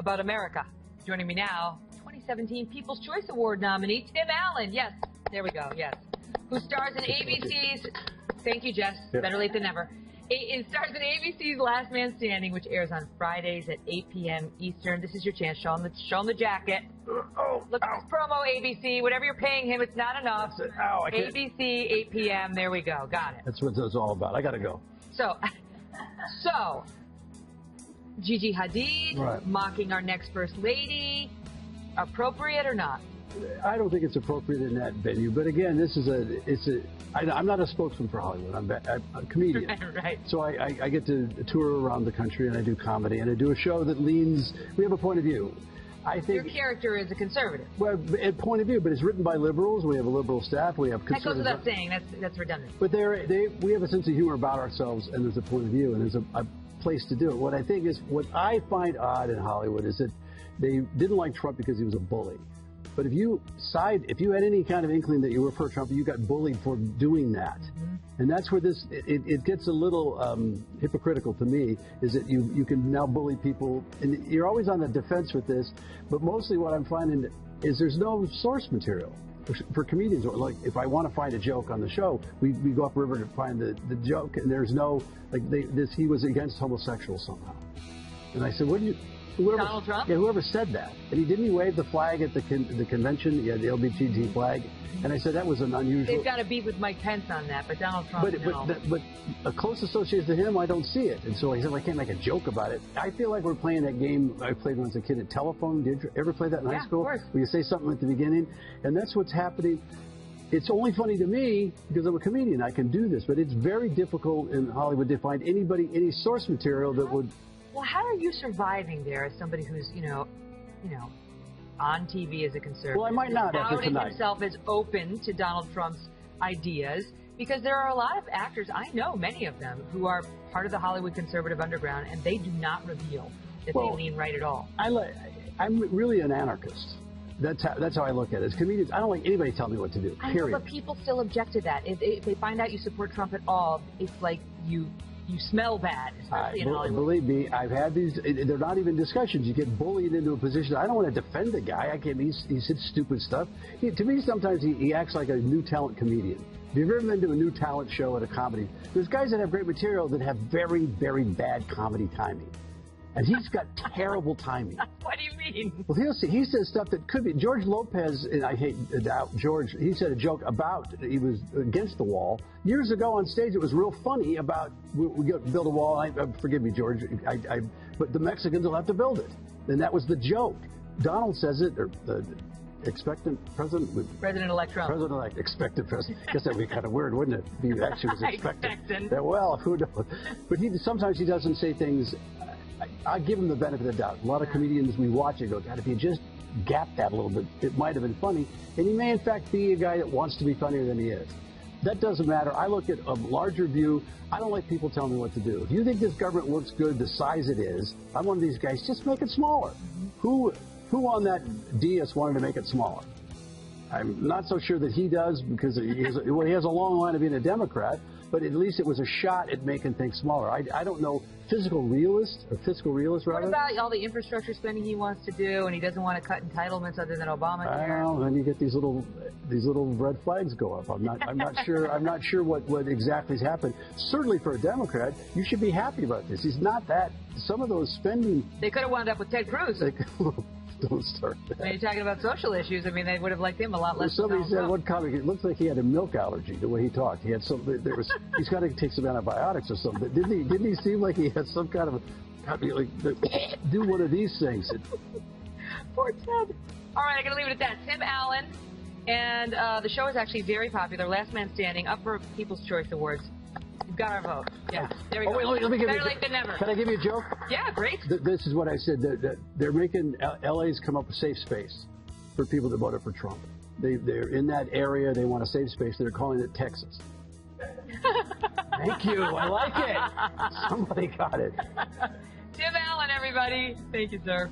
about America. Joining me now, 2017 People's Choice Award nominee, Tim Allen. Yes, there we go, yes. Who stars in ABC's, thank you, Jess, better late than never. It stars in ABC's Last Man Standing, which airs on Fridays at 8 p.m. Eastern. This is your chance. Show him the jacket. Look at this promo, ABC. Whatever you're paying him, it's not enough. ABC, 8 p.m. There we go. Got it. That's what it's all about. I got to go. So, Gigi Hadid mocking our next First Lady. Appropriate or not? I don't think it's appropriate in that venue. But again, I'm not a spokesman for Hollywood. I'm a comedian. Right. So I get to tour around the country, and I do comedy, and I do a show that leans. We have a point of view. I think your character is a conservative. Well, a point of view, but it's written by liberals. We have a liberal staff. We have conservatives. That goes without saying. That's redundant. But we have a sense of humor about ourselves, and there's a point of view, and there's a place to do it. What I find odd in Hollywood is that they didn't like Trump because he was a bully. But if you had any kind of inkling that you were for Trump, you got bullied for doing that. Mm-hmm. And that's where it gets a little hypocritical to me, is that you can now bully people, and you're always on the defense with this, but mostly what I'm finding is there's no source material for comedians. Like, if I want to find a joke on the show, we go upriver to find the joke, and there's no, he was against homosexuals somehow. And I said, Donald Trump? Yeah, whoever said that. And didn't he wave the flag at the convention? Yeah, the LGBT flag. And I said that was an unusual. They've got a beef with Mike Pence on that, but Donald Trump, but a close association to him, I don't see it. And so I said, I can't make a joke about it. I feel like we're playing that game I played when I was a kid at telephone. Did you ever play that in high school? Of course. Where you say something at the beginning, and that's what's happening. It's only funny to me because I'm a comedian. I can do this, but it's very difficult in Hollywood to find any source material that would. Well, how are you surviving there as somebody who's, on TV as a conservative? Well, I might not after tonight. Outing himself as open to Donald Trump's ideas, because there are a lot of actors, I know many of them, who are part of the Hollywood conservative underground, and they do not reveal that they lean right at all. I'm really an anarchist. That's how I look at it. As comedians, I don't like anybody telling me what to do, period. I know, but people still object to that. If they find out you support Trump at all, it's like you smell bad, especially in Hollywood. Believe me, I've had these. They're not even discussions. You get bullied into a position. I don't want to defend the guy. He said stupid stuff. To me, sometimes he acts like a new talent comedian. If you've ever been to a new talent show at a comedy, there's guys that have great material that have very, very bad comedy timing. And he's got terrible timing. What do you mean? Well, he says stuff that could be. George Lopez, and I hate George, he said a joke about he was against the wall. Years ago on stage, it was real funny about we got to build a wall. Forgive me, George, but the Mexicans will have to build it. And that was the joke. Donald says it, or the expectant president? President-elect Trump. President-elect, expectant president. I guess that would be kind of weird, wouldn't it? He actually was expectant. Yeah, well, who knows? But sometimes he doesn't say things. I give him the benefit of the doubt. A lot of comedians we watch and go, God, if you just gapped that a little bit, it might have been funny. And he may, in fact, be a guy that wants to be funnier than he is. That doesn't matter. I look at a larger view. I don't like people telling me what to do. If you think this government works good the size it is, I'm one of these guys, just make it smaller. Who on that dais wanted to make it smaller? I'm not so sure that he does, because he has a long line of being a Democrat, but at least it was a shot at making things smaller. I don't know, fiscal realist. What about all the infrastructure spending he wants to do, and he doesn't want to cut entitlements other than Obamacare? I don't know. Then you get these little red flags go up. I'm not sure. I'm not sure what exactly has happened. Certainly for a Democrat, you should be happy about this. He's not that. Some of those spending. They could have wound up with Ted Cruz. Don't start that. When you're talking about social issues, they would have liked him a lot less. Somebody said one comic, it looks like he had a milk allergy the way he talked. He had he's got to take some antibiotics or something. But didn't he seem like he had some kind of do one of these things? Poor Ted. All right, I'm going to leave it at that. Tim Allen, and the show is actually very popular. Last Man Standing, up for People's Choice Awards. You've got our vote. Yeah, there we go. Wait, let me give Better late than never. Can I give you a joke? Yeah, great. This is what I said. They're making LA's come up with safe space for people that voted for Trump. They're in that area. They want a safe space. They're calling it Texas. Thank you. I like it. Somebody got it. Tim Allen, everybody. Thank you, sir.